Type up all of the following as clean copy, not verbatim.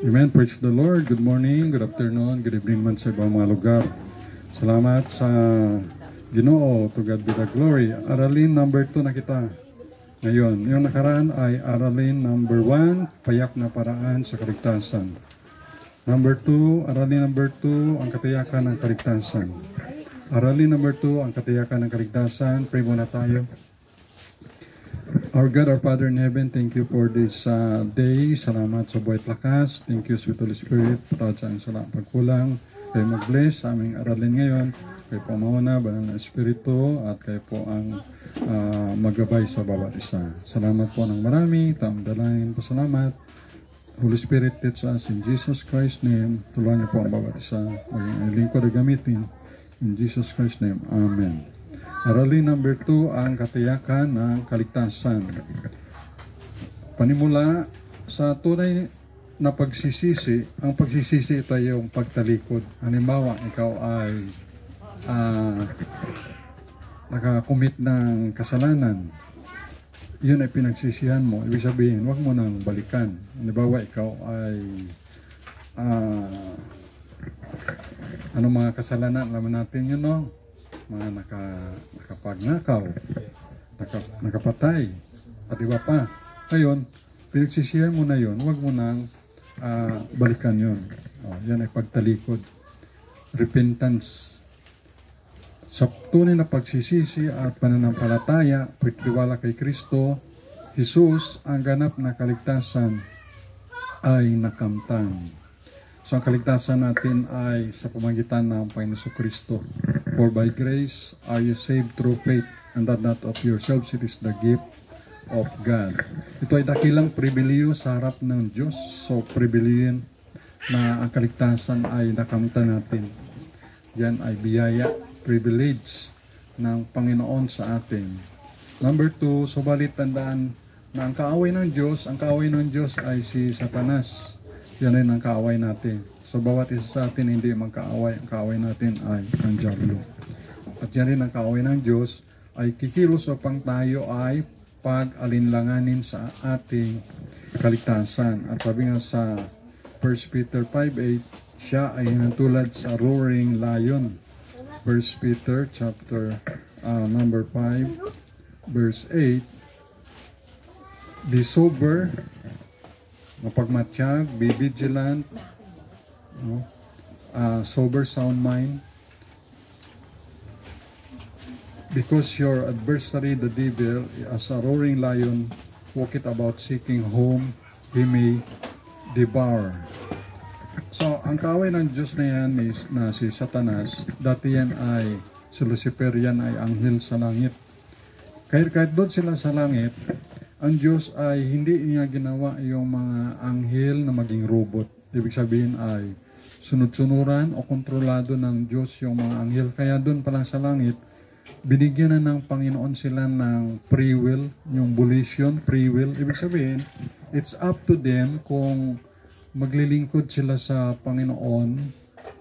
Amen. Praise the Lord. Good morning, good afternoon, good evening man sa ibang mga lugar. Salamat sa Ginoo. To God be the glory. Aralin number 2 na kita. Ngayon, yung nakaraan ay aralin number 1, payak na paraan sa kaligtasan. Number 2, aralin number 2, ang katiyakan ng kaligtasan. Aralin number 2, ang katiyakan ng kaligtasan. Pray muna tayo. Our God, our Father in heaven, thank you for this day. Salamat sa buhay at lakas. Thank you, sweet Holy Spirit. Patawad sa aming sala pagkulang. Kayo mag-bless sa aming aralin ngayon. Kayo po mauna, banal na Espiritu, at kayo po ang maggabay sa bawat isa. Salamat po ng marami. Tamdalain po salamat. Holy Spirit, teach us in Jesus Christ's name. Tulungan niyo po ang bawat isa. Maging ang lingkod na gamitin. In Jesus Christ's name. Amen. Aralin number 2, ang katiyakan ng kaligtasan. Panimula sa tunay na pagsisisi, ang pagsisisi ito ay yung pagtalikod. Halimbawa, ikaw ay nakakumit ng kasalanan. Yun ay pinagsisihan mo. Ibig sabihin, huwag mo nang balikan. Halimbawa, ikaw ay mga kasalanan, alam natin yun, no? Mga nakapagnakaw, nakapatay, at iba pa. Ngayon, pinagsisihan mo na yun, huwag mo nang balikan yun. Yan ay pagtalikod. Repentance. Sa tunay na pagsisisi at pananampalataya, pagtiwala kay Kristo, Jesus, ang ganap na kaligtasan ay nakamtan. So ang kaligtasan natin ay sa pamagitan ng Panginoon Kristo. For by grace are you saved through faith, and that not of yourselves, it is the gift of God. Ito ay dakilang pribiliyo sa harap ng Diyos. So pribiliyo na ang kaligtasan ay nakamtan natin. Yan ay biyaya, privilege ng Panginoon sa atin. Number 2, subalit tandaan na ang kaaway ng Diyos ay si Satanas. Yan rin ang kaaway natin. So bawat isa sa atin hindi magkaaway. Ang kaaway natin ay ang diablo. At yan rin ang kaaway ng Diyos ay kikilos upang tayo ay pag-alinlanganin sa ating kaligtasan. At sabi nga sa 1 Peter 5:8, siya ay natulad sa roaring lion. 1 Peter chapter number 5 verse 8, be sober, mapagmatyag, be vigilant, sober, sound mind, because your adversary, the devil, as a roaring lion, walketh about seeking whom he may devour. So, ang kaaway ng Diyos na yan is na si Satanas. Dati yan ay si Lucifer, yan ay anghel sa langit. Kahit doon sila sa langit, ang Diyos ay hindi niya ginawa yung mga anghel na maging robot. Ibig sabihin ay sunod-sunuran o kontrolado ng Diyos yung mga anghel. Kaya doon pa lang sa langit, binigyan na ng Panginoon sila ng free will, yung volition, free will. Ibig sabihin, it's up to them kung maglilingkod sila sa Panginoon,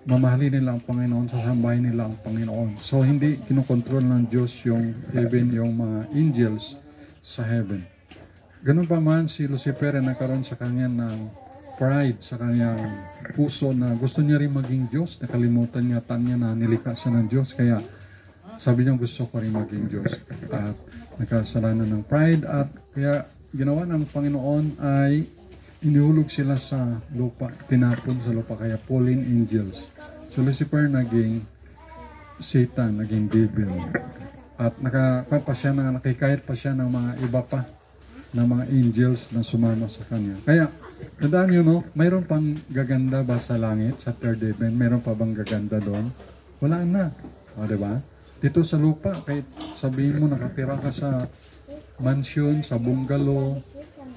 mamahalin nila ang Panginoon, sasambahin nila ang Panginoon. So, hindi kinokontrol ng Diyos yung heaven, yung mga angels sa heaven. Ganun pa man, si Lucifer ay nagkaroon sa kanya ng pride sa kanyang puso na gusto niya rin maging Diyos. Nakalimutan niya na nilikha siya ng Diyos. Kaya sabi niya, gusto ko rin maging Diyos. At nagkasalanan ng pride. At kaya ginawa ng Panginoon ay inihulog sila sa lupa. Tinapon sa lupa. Kaya fallen angels. So Lucifer naging Satan, naging devil. At nakikayat pa siya ng mga iba pa na mga angels na sumama sa kanya. Kaya, tandaan nyo, no? Mayroon pang gaganda ba sa langit, sa third heaven? Mayroon pa bang gaganda doon? Wala na. O, diba? Dito sa lupa, kahit sabihin mo nakatira ka sa mansion, sa bungalow,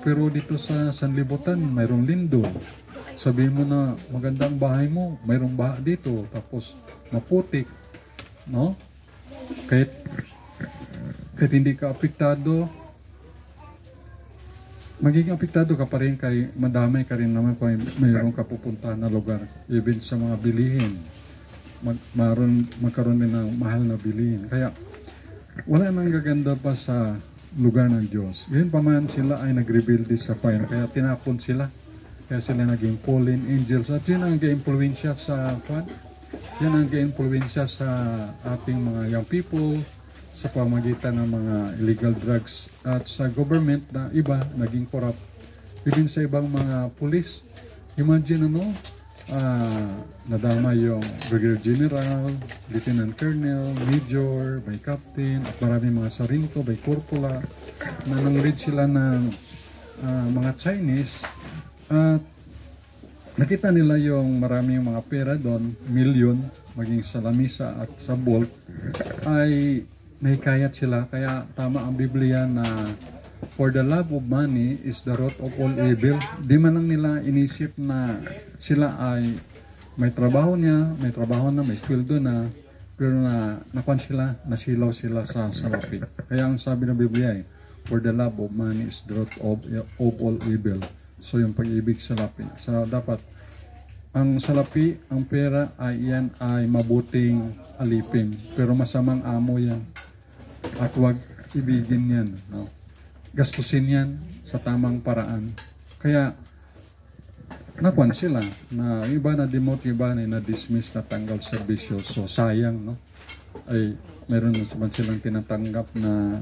pero dito sa sanlibutan, mayroong lindol. Sabihin mo na magandang bahay mo, mayroong baha dito, tapos maputik, no? Kahit hindi ka apektado, magiging apektado ka pa rin kay madamay ka rin naman kung mayroong kapupuntahan na lugar. Even sa mga bilihin, magkaroon din ng mahal na bilihin. Kaya wala nang gaganda pa sa lugar ng Diyos. Ngayon pa man sila ay nagrebuild sa fire. Kaya tinapon sila. Kaya sila naging fallen angels. At yun ang ga-impluensya sa yan ang ga-impluensya sa ating mga young people sa pamagitan ng mga illegal drugs at sa government na iba naging corrupt. Even sa ibang mga police. Imagine nadama yung Brigadier General, Lieutenant Colonel, Major, by Captain, at maraming mga sarinto, by Corpola, na nang-lead sila ng mga Chinese. At nakita nila yung maraming mga pera doon, milyon, maging sa lamisa at sa vault, ay nahikayat sila. Kaya tama ang Biblia na for the love of money is the root of all evil. Di man lang nila inisip na sila ay may trabaho na, may sweldo na, pero nakuan sila, nasilaw sila sa salapi. Kaya ang sabi ng Biblia ay, for the love of money is the root of all evil. So yung pag-ibig salapi. So dapat, ang salapi, ang pera ay yan ay mabuting alipin, pero masamang amo yan. At huwag ibigin yan. No? Gastusin yan sa tamang paraan. Kaya nakuan sila na iba na demote, iba na dismiss, na tanggal serbisyo. So sayang, no? Ay meron na silang tinatanggap na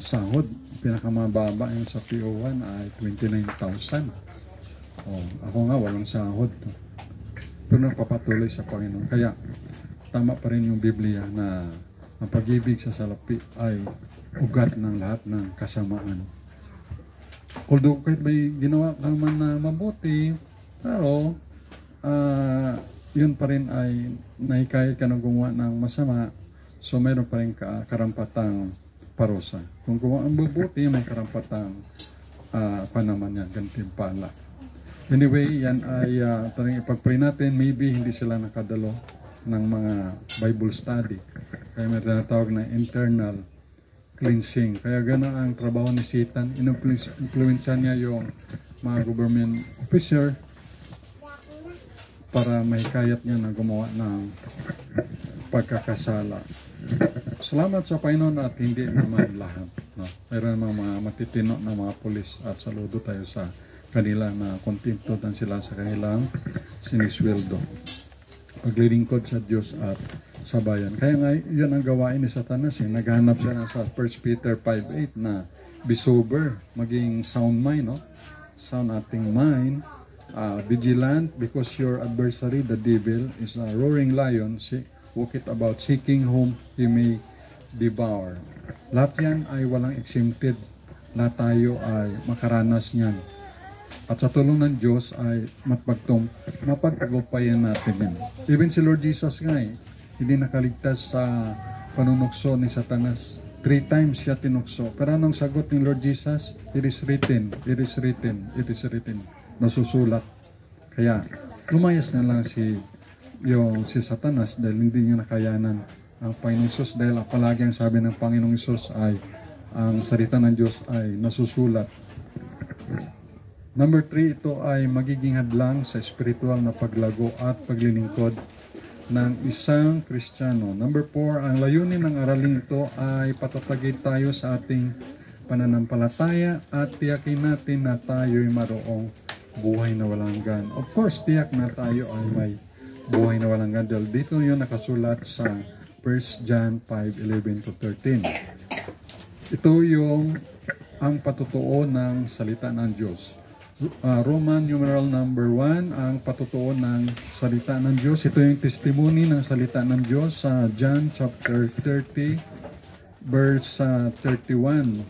sahod. Pinakamababa yung sa PO1 ay 29,000. Ako nga walang sahod. Pero napapatuloy sa Panginoon. Kaya tama pa rin yung Biblia na ang pag-ibig sa salapi ay ugat ng lahat ng kasamaan. Although kahit may ginawa ka naman na mabuti, pero yun pa rin ay nahikayat ka na gumawa ng masama, so mayroon pa rin karampatang parusa. Kung gumawa ang mabuti, may karampatang panaman yan, gantimpala. Anyway, yan ay taring ipag-pray natin. Maybe hindi sila nakadalo ng mga Bible study. Kaya may tinatawag na internal cleansing. Kaya gano'n ang trabaho ni Satan. Influensya niya yung mga government officer para mahikayat niya na gumawa ng pagkakasala. Salamat sa Panginoon at hindi naman lahat. No? Mayroon mga matitino na mga pulis at saludo tayo sa kanila na kontemptuhan sila sa kanilang sinisweldo. Paglilingkod sa Diyos at sa bayan. Kaya nga, yun ang gawain ni Satanas. Naghanap siya sa 1 Peter 5:8 na be sober, maging sound mind, no? Sound ating mind, vigilant, because your adversary, the devil, is a roaring lion, walketh about seeking whom he may devour. Lahat yan ay walang exempted. Lahat tayo ay makaranas niyan. At sa tulong ng Diyos ay mapagtagumpayan natin yan. Even si Lord Jesus nga hindi nakaligtas sa panunukso ni Satanas. 3 times siya tinukso. Pero anong sagot ni Lord Jesus? It is written, it is written, it is written. Nasusulat. Kaya lumayas na lang si Satanas dahil hindi niya nakayanan ang Panginoong Isus. Dahil palagi ang sabi ng Panginoong Isus ay ang salita ng Diyos ay nasusulat. Number 3, ito ay magiging hadlang sa spiritual na paglago at paglilingkod ng isang Kristiyano. Number 4, ang layunin ng araling ito ay patatagin tayo sa ating pananampalataya at tiyakin natin na tayo'y maroong buhay na walang hanggan. Of course, tiyak na tayo ay may buhay na walang hanggan. Dahil dito yun nakasulat sa 1 John 5:11-13. Ito yung ang patutuo ng salita ng Diyos. Roman numeral number 1, ang patutuo ng salita ng Diyos. Ito yung testimony ng salita ng Diyos sa John chapter 30 verse 31.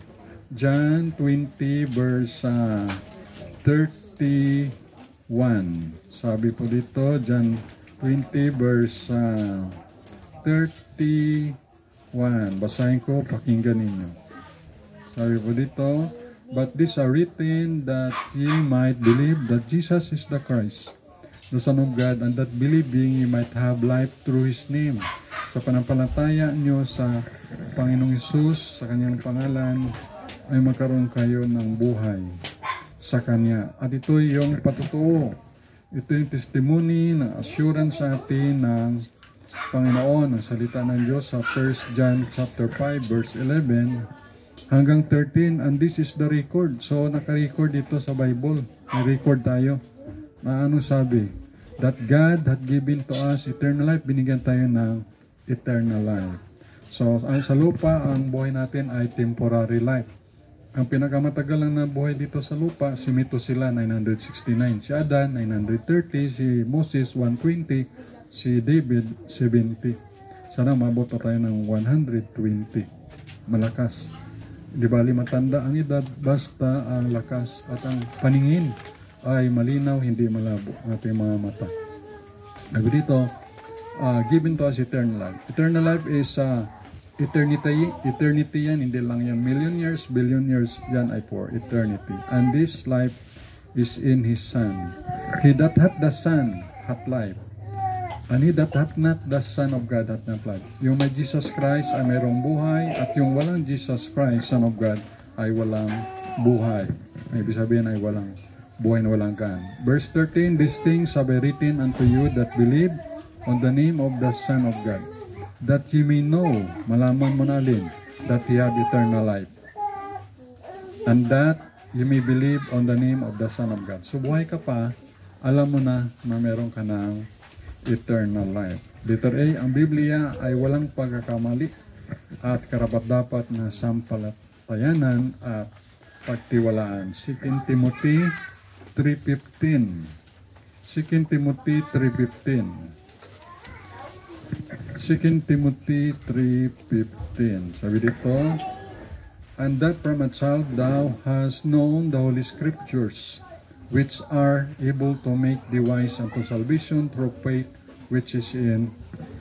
John 20 verse 31. Sabi po dito, John 20 verse 31. Basahin ko, pakinggan ninyo. Sabi po dito, but these are written that ye might believe that Jesus is the Christ, the Son of God, and that believing ye might have life through His name. Sa panampalataya nyo sa Panginoong Hesus, sa Kanyang pangalan, ay magkaroon kayo ng buhay sa Kanya. At ito yung patutuo. Ito yung testimony ng assurance sa atin ng Panginoon, ang salita ng Diyos sa 1 John chapter 5 verse 11. hanggang 13, and this is the record. So, naka-record dito sa Bible. May record tayo. Na ano sabi? That God had given to us eternal life. Binigyan tayo ng eternal life. So, sa lupa, ang buhay natin ay temporary life. Ang pinakamatagal lang na buhay dito sa lupa, si Methuselah 969, si Adan 930, si Moses 120, si David 70. Sana mabot na tayo ng 120. Malakas. Di bali matanda ang edad, basta ang lakas at ang paningin ay malinaw, hindi malabo ang ating mga mata. Sabi dito, given to us eternal life. Eternal life is eternity yan, hindi lang yan million years, billion years, yan ay for eternity. And this life is in His Son. He that hath the Son hath life. And he that hath not the Son of God hath not life. Yung may Jesus Christ ay mayroong buhay, at yung walang Jesus Christ, Son of God, ay walang buhay. Ibig sabihin ay walang buhay na walang gan. Verse 13, these things have I written unto you that believe on the name of the Son of God, that ye may know, malaman mo na alin, that ye have eternal life, and that ye may believe on the name of the Son of God. So buhay ka pa, alam mo na meron ka ng eternal life. Letter A, ang Biblia ay walang pagkakamali at karapat-dapat na sampalatayanan at pagtiwalaan. 2 Timothy 3:15. 2 Timothy 3:15. 2 Timothy 3:15. Sabi dito, and that from a child thou hast known the Holy Scriptures, which are able to make thee wise unto salvation through faith which is in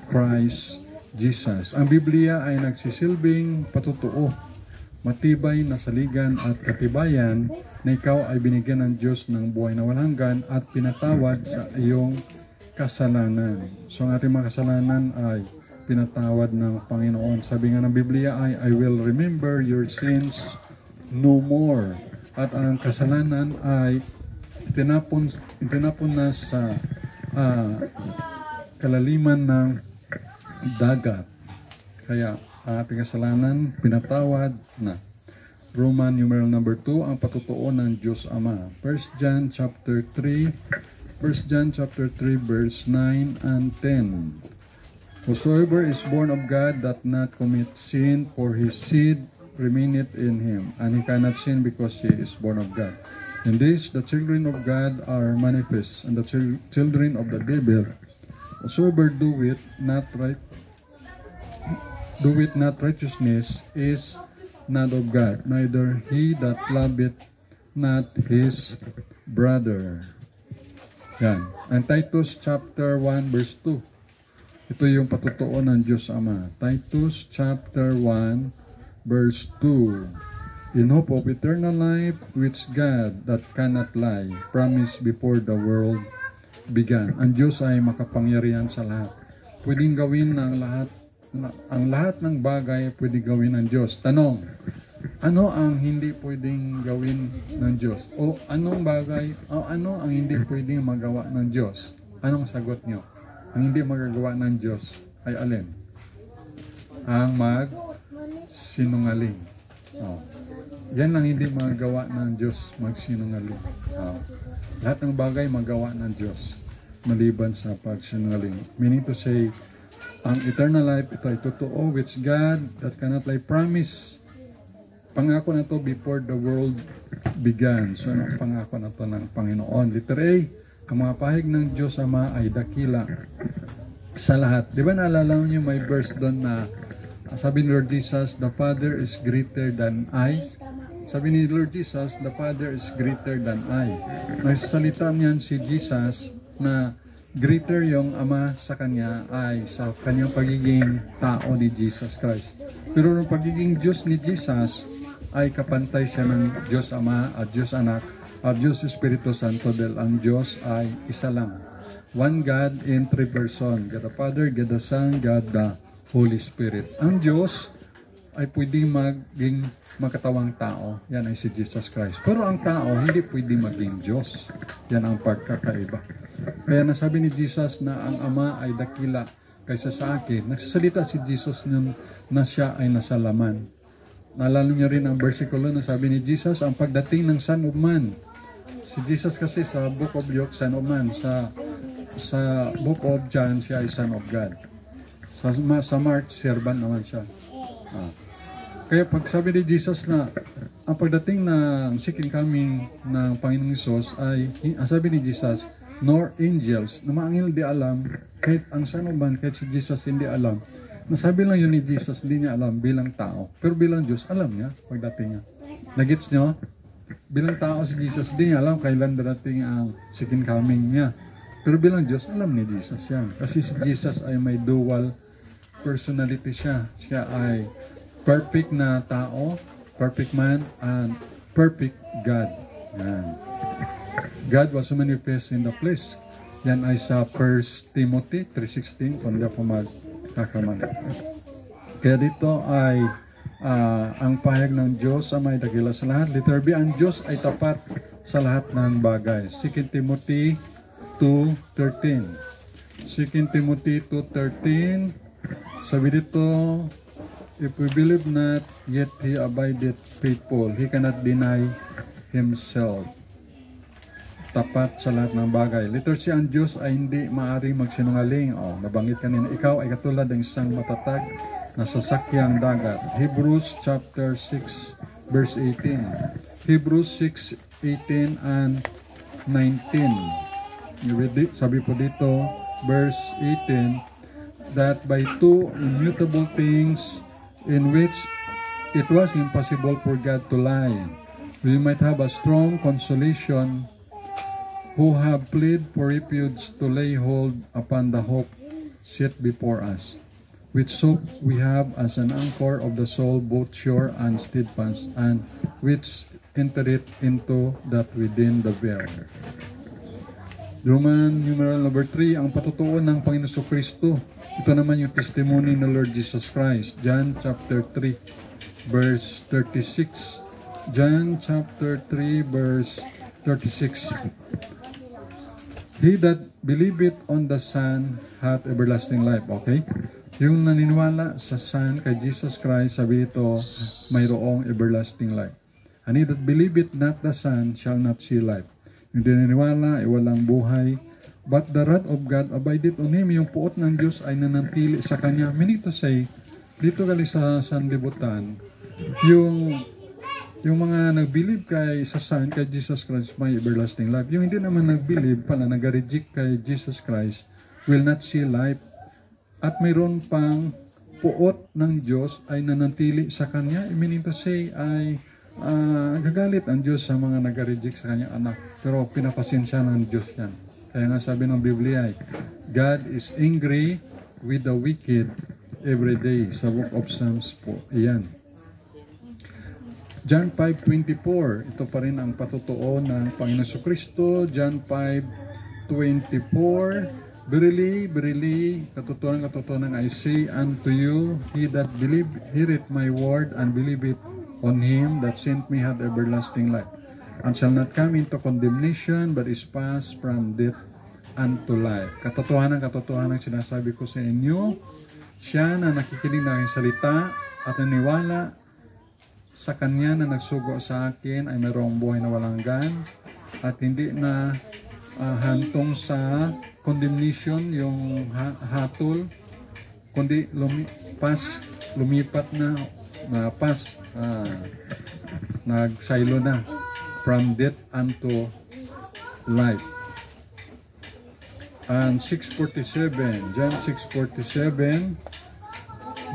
Christ Jesus. Ang Biblia ay nagsisilbing patutuo, matibay na saligan at katibayan na ikaw ay binigyan ng Diyos ng buhay na walang hanggan at pinatawad sa iyong kasalanan. So ang ating mga kasalanan ay pinatawad ng Panginoon. Sabi nga ng Biblia ay, I will remember your sins no more. At ang kasalanan ay itinapon na sa kalaliman ng dagat. Kaya ang ating kasalanan pinatawad na. Roman numeral number 2, ang patutuo ng Diyos Ama. 1 John chapter 3 verse 9 and 10. Whosoever is born of God doth not commit sin, for his seed remaineth in him, and he cannot sin because he is born of God. In this, the children of God are manifest, and the children of the devil. Whosoever doeth not righteousness is not of God, neither he that loveth not his brother. Yan. And Titus chapter 1 verse 2. Ito yung patutuo ng Diyos Ama. Titus chapter 1 verse 2. In hope of eternal life, which God that cannot lie promised before the world began. Ang Diyos ay makapangyarihan sa lahat. Pwedeng gawin ng lahat, ang lahat ng bagay pwedeng gawin ng Diyos. Tanong, ano ang hindi pwedeng gawin ng Diyos? O anong bagay, o ano ang hindi pwedeng magawa ng Diyos? Anong sagot nyo? Ang hindi magagawa ng Diyos ay alin? Ang magsinungaling. Oh. Yan lang hindi magagawa ng Diyos, magsinungaling. Oh. Lahat ng bagay magawa ng Diyos maliban sa pagsinungaling. Meaning to say, ang eternal life, ito ay totoo, which God that cannot lie promise. Pangako na to before the world began. So, ang pangako na to ng Panginoon. Letter A, ang mga pahig ng Diyos Ama ay dakila sa lahat. Di ba naalala niyo may verse doon na sabi ni Lord Jesus, the Father is greater than I. Sabi ni Lord Jesus, the Father is greater than I. Nagsasalita niyan si Jesus na greater yung Ama sa Kanya ay sa Kanyang pagiging tao ni Jesus Christ. Pero yung pagiging Diyos ni Jesus ay kapantay siya ng Diyos Ama at Diyos Anak at Diyos Espiritu Santo dahil ang Diyos ay isa lang. One God in three person. God the Father, God the Son, God the Holy Spirit. Ang Diyos ay pwedeng maging magkatawang tao. Yan ay si Jesus Christ. Pero ang tao hindi pwedeng maging Diyos. Yan ang pagkakaiba. Kaya nasabi ni Jesus na ang Ama ay dakila kaysa sa akin. Nagsasalita si Jesus na siya ay nasa laman. Naalala niyo rin ang versikulo na sabi ni Jesus, ang pagdating ng Son of Man. Si Jesus kasi sa Book of Luke, Son of Man. Sa Book of John, siya ay Son of God. Sa Mark, servant naman siya. Kaya pag sabi ni Jesus na ang pagdating ng second coming ng Panginoong Hesus ay, sabi ni Jesus, nor angels, na mga angel di alam, kahit ang Son of Man, kahit si Jesus hindi alam. Nasabi lang yun ni Jesus, hindi niya alam bilang tao. Pero bilang Diyos, alam niya pagdating niya. Nagets niyo? Bilang tao si Jesus, hindi niya alam kailan darating ang second coming niya. Pero bilang Diyos, alam ni Jesus yan. Kasi si Jesus ay may dual personality siya. Siya ay perfect na tao, perfect man, and perfect God. Yan. God was manifest in the flesh. Yan ay sa 1 Timothy 3:16, kung hindi ako magkakamali. Kaya dito ay ang pahayag ng Diyos sa may dakila sa lahat. Letter B, ang Diyos ay tapat sa lahat ng bagay. 2 Timothy 2:13. 2 Timothy 2:13, sabi dito, if we believe not, yet He abideth faithful. He cannot deny Himself. Tapat sa lahat ng bagay. Letter C, ang Diyos ay hindi maaaring magsinungaling. Nabanggit kanina, ikaw ay katulad ng isang matatag na sasakyang dagat. Hebrews chapter 6 verse 18. Hebrews 6:18 and 19. Sabi po dito, verse 18, that by two immutable things in which it was impossible for God to lie, we might have a strong consolation who have plead for refuge to lay hold upon the hope set before us, which hope we have as an anchor of the soul, both sure and steadfast, and which entereth into that within the veil. Roman numeral number 3, ang patutuon ng Panginoon Kristo. Ito naman yung testimony ng Lord Jesus Christ. John chapter 3 verse 36. John chapter 3 verse 36. He that believeth on the Son hath everlasting life. Okay? Yung naniniwala sa Son kay Jesus Christ, sabi ito, mayroong everlasting life. And he that believeth not the Son shall not see life. Yung naniniwala ay walang buhay. But the wrath of God abideth on him. Yung puot ng Diyos ay nanantili sa kanya. Meaning to say, dito gali sa sanlibutan, yung mga nag-believe kay sa Son, kay Jesus Christ, may everlasting life. Yung hindi naman nag-believe pala, nag-reject kay Jesus Christ, will not see life. At mayroon pang puot ng Diyos ay nanantili sa kanya. Meaning to say, ay gagalit ang Diyos sa mga nag-reject sa kanyang anak. Pero pinapasensya ng Diyos yan. Kaya nga sabi ng Biblia, God is angry with the wicked every day. Sa Book of Psalms po. Iyan. John 5:24, ito pa rin ang patutuo ng Panginoon Kristo. John 5:24, Verily, verily, katotohanan, I say unto you, he that heareth my word and believeth on him that sent me hath everlasting life, and shall not come into condemnation, but is passed from death unto life. Katotohanan, sinasabi ko sa inyo, siya na nakikinig ng aking salita at naniwala sa kanya na nagsugo sa akin ay mayroong buhay na walang hanggan at hindi na hantong sa condemnation, yung hatol, kundi lumipat na nagsaylo na from death unto life. And 6:47, John 6:47,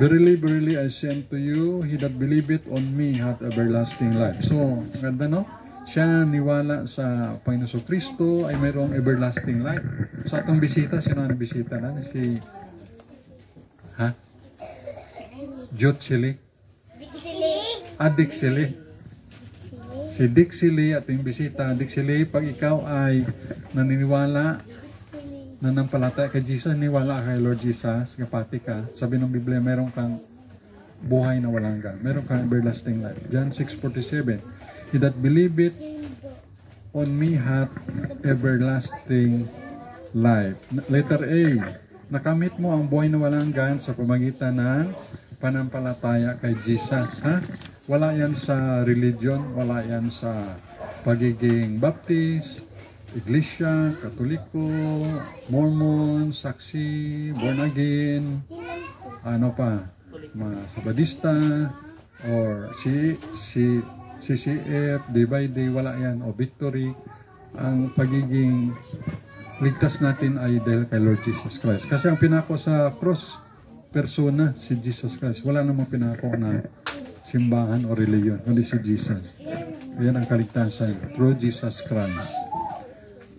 Verily, verily, I say unto you, he that believeth on me hath everlasting life. So, ganda no? Siya niwala sa Panginoon Kristo ay mayroong everlasting life. So, atong bisita, sino ang bisita na? Si Jotsili? Dixili. Si Dixili at yung bisita. Dixili, pag ikaw ay naniniwala, nanampalataya kay Jesus, niwala kay Lord Jesus, kapati ka, sabi ng Biblia, meron kang buhay na walang hanggan. Meron kang everlasting life. John 6:47, he that believeth on me hath everlasting life. Letter A, nakamit mo ang buhay na walang hanggan sa pamagitan ng panampalataya kay Jesus. Wala yan sa religion, wala yan sa pagiging Baptist, Iglesia, Katoliko, Mormon, Saksi, Born Again, ano pa, mga Sabadista, or CCF, Day by Day, wala yan, o Victory. Ang pagiging ligtas natin ay dahil kay Lord Jesus Christ. Kasi ang pinako sa cross, persona, si Jesus Christ. Wala namang pinako na simbahan o reliyon, kundi si Jesus. Yan ang kaligtasan, through Jesus Christ.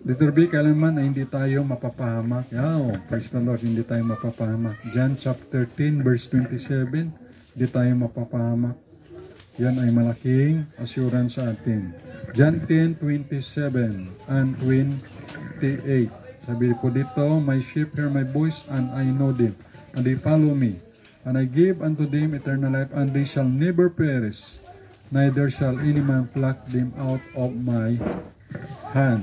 Letter B, kailanman ay hindi tayo mapapahamak. Praise the Lord, hindi tayo mapapahamak. John chapter 10 verse 27, hindi tayo mapapahamak. Yan ay malaking assurance sa atin. John 10:27 and 28. Sabi po dito, my sheep hear my voice and I know them, and they follow me. And I give unto them eternal life, and they shall never perish, neither shall any man pluck them out of my hand.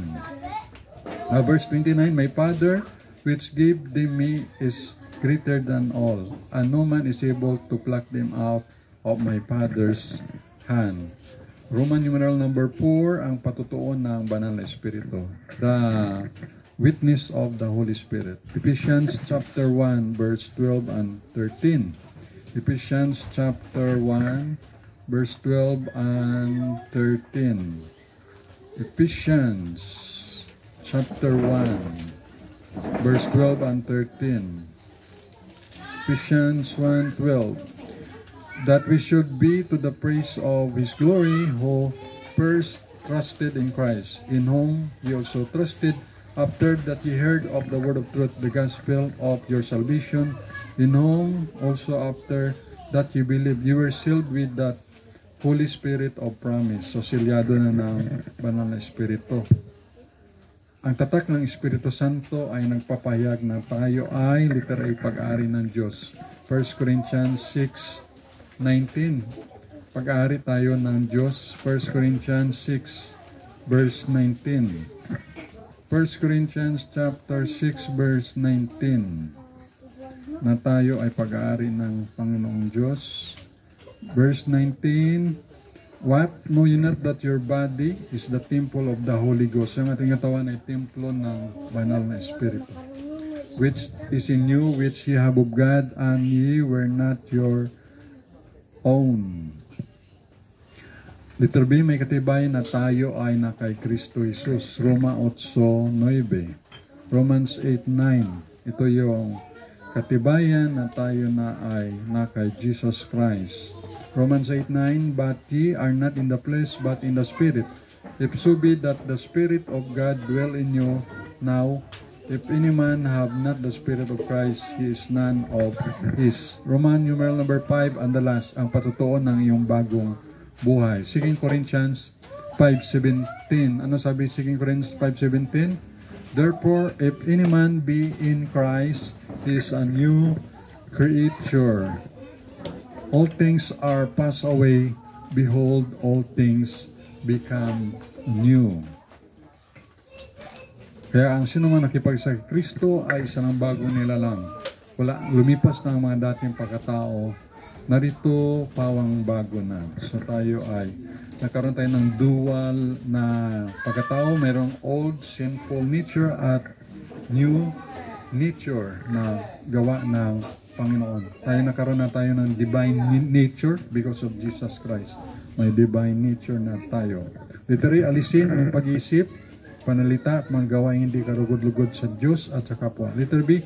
Now, verse 29, my Father, which gave them me, is greater than all, and no man is able to pluck them out of my Father's hand. Roman numeral number 4, ang patutuon ng Banal na Espiritu. The witness of the Holy Spirit. Ephesians chapter 1, verse 12 and 13. Ephesians chapter 1, verse 12 and 13. Ephesians chapter 1, verse 12 and 13. Ephesians 1:12. That we should be to the praise of His glory, who first trusted in Christ, in whom ye also trusted, after that ye heard of the word of truth, the gospel of your salvation, in whom also after that ye believed, you were sealed with that Holy Spirit of promise. So, silyado na ng Banal na Espiritu. Ang tatak ng Espiritu Santo ay nagpapahayag na tayo ay literal pag-ari ng Diyos. 1 Corinthians 6:19. Pag-ari tayo ng Diyos. 1 Corinthians 6 verse 19. 1 Corinthians chapter 6 verse 19. Na tayo ay pag-ari ng Panginoong Diyos. Verse 19. What? Know you not that your body is the temple of the Holy Ghost? Ang ating katawan ay templo ng Banal na Espiritu, which is in you, which ye have of God, and ye were not your own. Letter B, may katibayan na tayo ay na kay Kristo Jesus. Roma 8:9. Romans 8:9. Ito yung katibayan na tayo na ay na kay Jesus Christ. Romans 8:9, but ye are not in the flesh, but in the Spirit. If so be that the Spirit of God dwell in you now, if any man have not the Spirit of Christ, he is none of his. Roman numeral number 5, and the last, ang patutuon ng iyong bagong buhay. 2 Corinthians 5:17. Ano sabi 2 Corinthians 5:17? Therefore, if any man be in Christ, he is a new creature. All things are passed away, behold, all things become new. Kaya ang sino man nakipagsa kay Kristo ay isang bagong nilalang. Wala, lumipas na ang mga dating pagkatao, narito pawang bago na. So tayo ay nagkaroon tayo ng dual na pagkatao, mayroong old sinful nature at new nature na gawa ng Panginoon. Tayo nagkaroon na tayo ng divine nature because of Jesus Christ. May divine nature na tayo. Literally, alisin ang pag-iisip, panalita at mga gawain hindi karugod-lugod sa Diyos at sa kapwa. Letter B,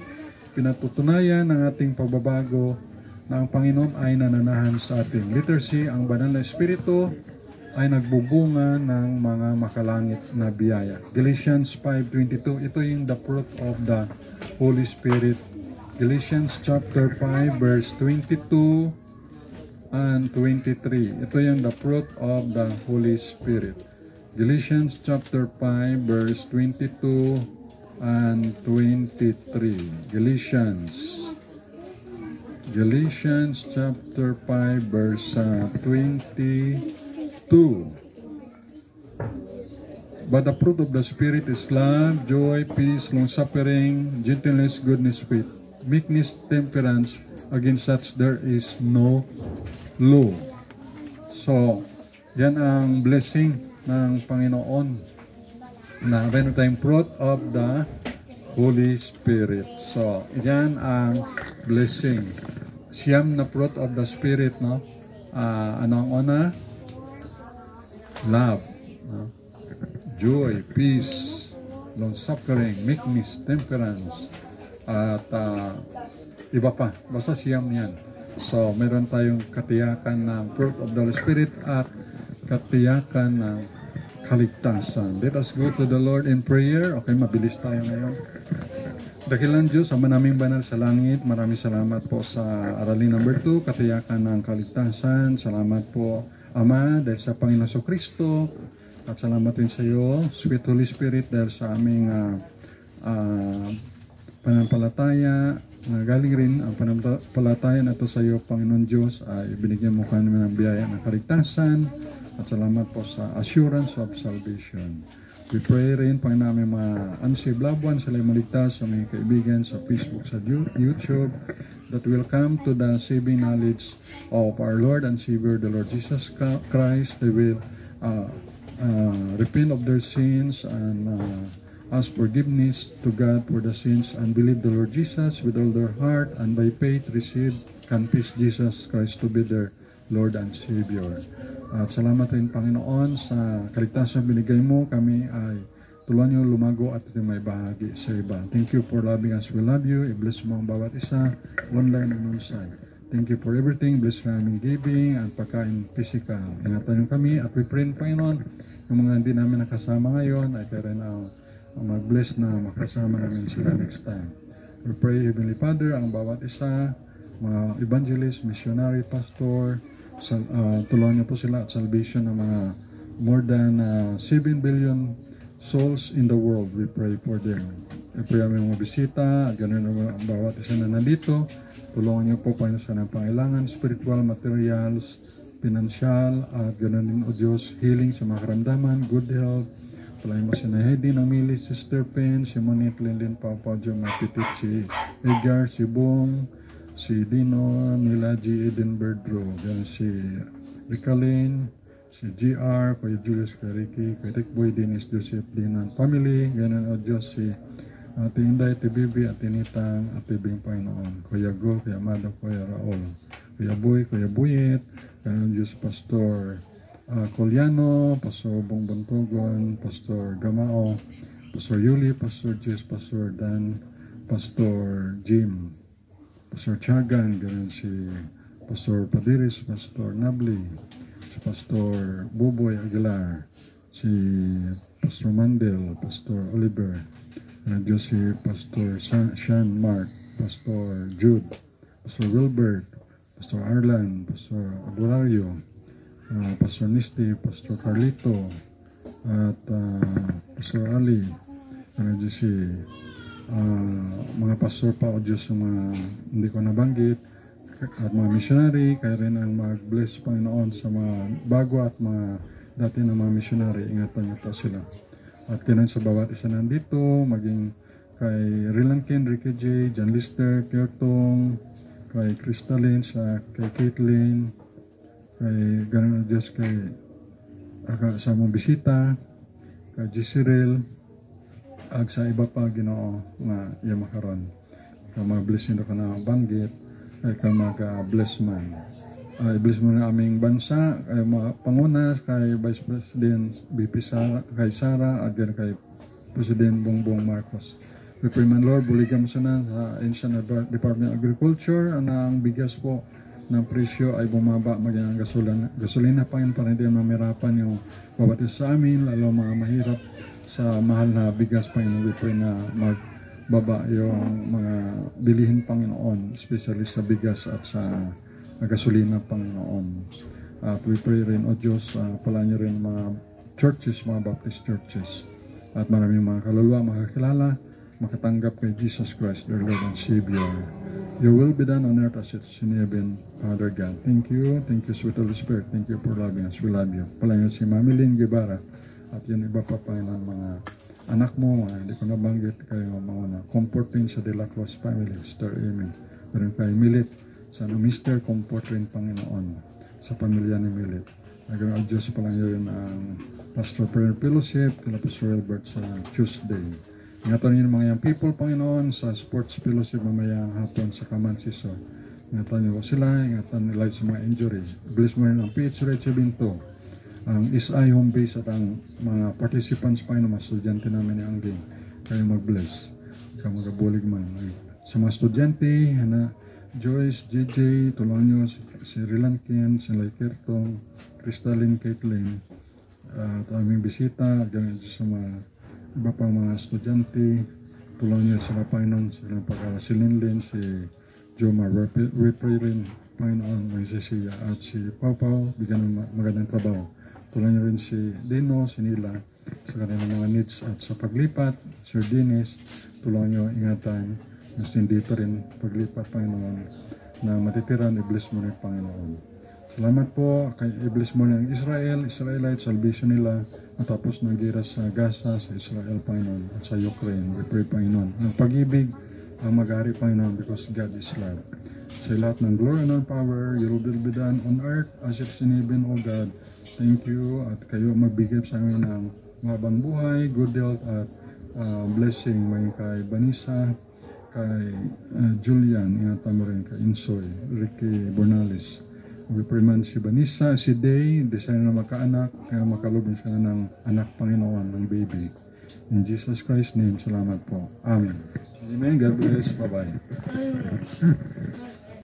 pinatutunayan ng ating pagbabago na ang Panginoon ay nananahan sa atin. Letter C, ang Banal na Espiritu ay nagbubunga ng mga makalangit na biyaya. Galatians 5:22, ito yung the fruit of the Holy Spirit. Galatians chapter 5 verse 22 and 23. Ito yung the fruit of the Holy Spirit. Galatians chapter 5 verse 22 and 23. Galatians chapter 5 verse 22. But the fruit of the Spirit is love, joy, peace, long-suffering, gentleness, goodness, faith, meekness, temperance. Against such there is no law. So, yan ang blessing ng Panginoon na meron tayong fruit of the Holy Spirit. So, yan ang blessing. Siyam na fruit of the Spirit, no? Ano ang una? Love, no? Joy, peace, long-suffering, meekness, temperance, at iba pa. Basta siyam yan. So, meron tayong katiyakan ng fruit of the Holy Spirit at katiyakan ng kaligtasan. Let us go to the Lord in prayer. Okay, mabilis tayo ngayon. Dakilang Diyos, Ama naming banal sa langit, maraming salamat po sa aralin number 2, katiyakan ng kaligtasan. Salamat po, Ama, dahil sa Panginoon Kristo, at salamat din sa iyo, Sweet Holy Spirit, dahil sa aming panampalataya, galing rin ang panampalataya na ito sa iyo, Panginoon Diyos, ay binigyan mo kami ng biyaya ng kaligtasan, at salamat po sa assurance of salvation. We pray rin, Panginoon, namin mga unsaved loved ones, sila maligtas sa mga kaibigan sa Facebook, sa YouTube, that will come to the saving knowledge of our Lord and Savior, the Lord Jesus Christ. They will repent of their sins and ask forgiveness to God for the sins and believe the Lord Jesus with all their heart, and by faith receive, confess Jesus Christ to be their Lord and Savior. At salamat rin, Panginoon, sa kaligtasan binigay mo. Kami ay tulungan niyo lumago at may bahagi sa iba. Thank you for loving us. We love you. I-bless mo ang bawat isa, online and on-site. Thank you for everything. Bless for aming giving at pagkain physical. Ingatan niyo kami at we pray, Panginoon, yung mga hindi namin nakasama ngayon ay kaya rin mag-bless na makasama namin sila next time. We pray, Heavenly Father, ang bawat isa, mga evangelist, missionary, pastor, tulungan niyo po sila at salvation ng mga more than 7 billion souls in the world. We pray for them. We pray ang mga bisita at ganoon ang bawat isa na nandito. Tulungan niyo po paano sa pangailangan, spiritual, materials, financial, at ganoon din, O Diyos, healing sa mga karamdaman, good health. Tulungan mo si Nahedi, Namili, Sister Pen, si Monique, Lindin, Papa, Jo, Matitit, si Edgar, si Bong, si Dino, Nila G. Edinburgh, then si Ricalin, si GR, Kuya Julius, Kuya Ricky, Kuya Rickboy, Dennis, Joseph, Dinan, family, ganun o Diyos, si Ate Inday, Ate Bibi, Ate Nitang, Ate Bing, Panginoon, Kuya Go, Kuya Amado, Kuya Raul, Kuya Boy, Kuya Buyet, ganun Diyos, Pastor Coliano, Pastor Bong Bantogon, Pastor Gamao, Pastor Yuli, Pastor Jess, Pastor Dan, Pastor Jim, Pastor Chagan, ganun si Pastor Padiris, Pastor Nabli, si Pastor Buboy Aguilar, si Pastor Mandel, Pastor Oliver, Diyos si Pastor Sean Mark, Pastor Jude, Pastor Wilbert, Pastor Arlan, Pastor Abulario, Pastor Nisti, Pastor Carlito, at Pastor Ali, Diyos si mga pastor pa o Diyos yung mga hindi ko nabanggit at mga missionary, kaya rin ang mag-bless Panginoon sa mga bago at mga dati na mga missionary. Ingatan niyo po sila at kailan sa bawat isa nandito, maging kay Rilankin, Ricky J, John Lister, Kiertong, kay Crystalline, kay Caitlin, kay ganun Diyos, kay sa mga bisita, kay Jisiril, ag sa iba pa, Ginoo, nga iya makaron. Kaya mag-bless nyo ka na banggit, kaya mag-bless man. I-bless mo na aming bansa, kay mga pangunas, kay Vice President BP Sara, kay Sara, at kay President Bongbong Marcos. We pray man, Lord, buligam sa na sa Ancient Department of Agriculture, ang bigas po ng presyo ay bumaba, maging ang gasolina pa yun, para hindi mamirapan yung babatis sa amin, lalo mga mahirap sa mahal na bigas, Panginoon. We pray na magbaba yung mga bilihin, Panginoon, especially sa bigas at sa gasolina, Panginoon. At we pray rin, O Diyos, pala niyo rin mga churches, mga Baptist churches, at maraming mga kaluluwa makakilala, makatanggap kay Jesus Christ, their Lord and Savior. Your will be done on earth as it is in heaven, Father God. Thank you, Sweet Holy Spirit. Thank you for loving us. We love you. Pala niyo si Mami Lynn Guevara, at yun iba pa ng mga anak mo, hindi ko nabanggit kayo, mga comforting sa De La Cruz family, Sister Amy. Meron kay Milit, sana Mr. Comfort rin, Panginoon, sa pamilya ni Milit. Nag-adjust pa lang yun ang Pastor Prayer Fellowship, kila Pastor Albert sa Tuesday. Ingatan niyo mga young people, Panginoon, sa Sports Fellowship mamaya hapon sa Kamansiso. Ingatan niyo sila, ingatan nila sa mga injury. Bless mo rin ang PH Binto, ang SI home base at ang mga participants, Panginoon, mga estudyante namin ni Angging. Kayo mag-bless. Ikaw magabulig man. Sa mga estudyante, Joyce, JJ, tulungan nyo si Rilankin, si Laikertong, Crystalline, Caitlin, at aming bisita, ganyan sa mga iba pang mga estudyante, tulungan nyo sila, Panginoon, sila si Linlin, si Jomar, Repririn, Panginoon, may Cecilia, at si Pau Pau, bigyan ng magandang trabaho. Tulungan nyo rin si Dino, si Nila, sa kanilang mga needs at sa paglipat, Sir Dennis, tulungan nyo ingatan, gusto dito rin paglipat, Panginoon, na matitiran, i-bless mo rin, Panginoon. Salamat po, kay i-bless mo ng Israelite, salvation nila, matapos ng gira sa Gaza, sa Israel, Panginoon, at sa Ukraine. We pray, Panginoon. Ang pag-ibig, ang mag-ari, Panginoon, because God is love. Sa lahat ng glory and power, your will be done on earth as it is in heaven, O God. Thank you, at kayo magbigay sa amin ng mahabang buhay, good health, at blessing. May kay Vanessa, kay Julian, ingatan mo rin, kay Insoy, Ricky Bornales. We pray man si Vanessa, si Day, desire na magkaanak, kaya makalubin siya ng anak, Panginoon, ng baby. In Jesus Christ's name, salamat po. Amen. Amen. God bless. Bye-bye.